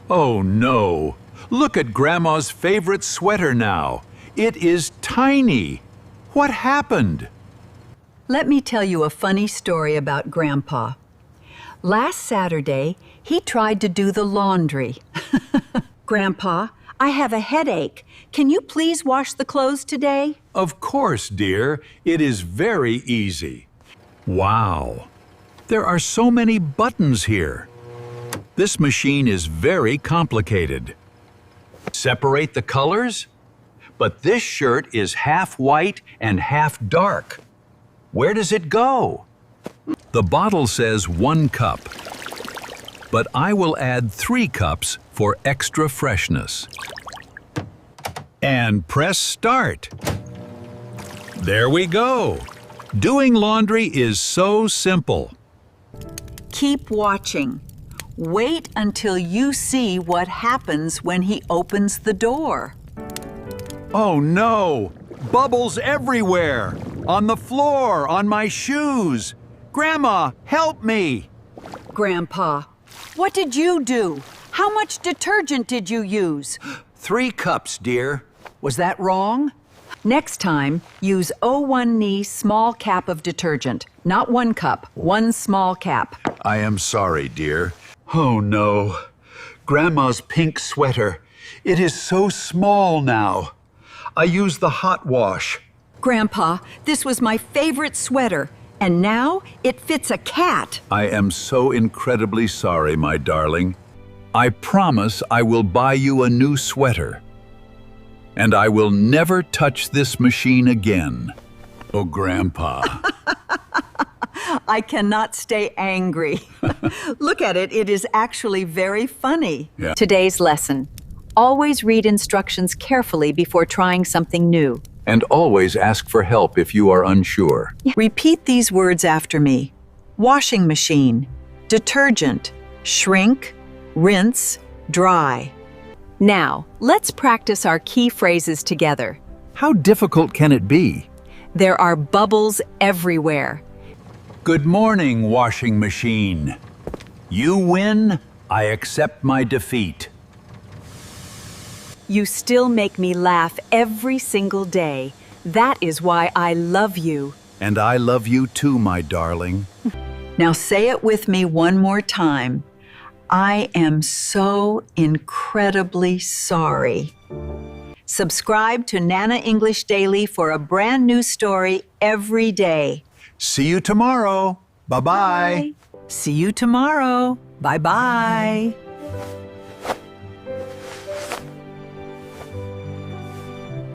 Oh no! Look at Grandma's favorite sweater now. It is tiny. What happened? Let me tell you a funny story about Grandpa. Last Saturday, he tried to do the laundry. Grandpa, I have a headache. Can you please wash the clothes today? Of course, dear. It is very easy. Wow! There are so many buttons here. This machine is very complicated. Separate the colors? But this shirt is half white and half dark. Where does it go? The bottle says 1 cup, but I will add 3 cups for extra freshness. And press start. There we go. Doing laundry is so simple. Keep watching. Wait until you see what happens when he opens the door. Oh no! Bubbles everywhere! On the floor, on my shoes! Grandma, help me! Grandpa, what did you do? How much detergent did you use? 3 cups, dear. Was that wrong? Next time, use 01 knee small cap of detergent. Not 1 cup, 1 small cap. I am sorry, dear. Oh no. Grandma's pink sweater. It is so small now. I use the hot wash. Grandpa, this was my favorite sweater, and now it fits a cat. I am so incredibly sorry, my darling. I promise I will buy you a new sweater. And I will never touch this machine again. Oh, Grandpa. I cannot stay angry. Look at it, it is actually very funny. Yeah. Today's lesson. Always read instructions carefully before trying something new. And always ask for help if you are unsure. Repeat these words after me. Washing machine, detergent, shrink, rinse, dry. Now, let's practice our key phrases together. How difficult can it be? There are bubbles everywhere. Good morning, washing machine. You win, I accept my defeat. You still make me laugh every single day. That is why I love you. And I love you too, my darling. Now say it with me one more time. I am so incredibly sorry. Subscribe to Nana English Daily for a brand new story every day. See you tomorrow. Bye-bye. See you tomorrow. Bye-bye.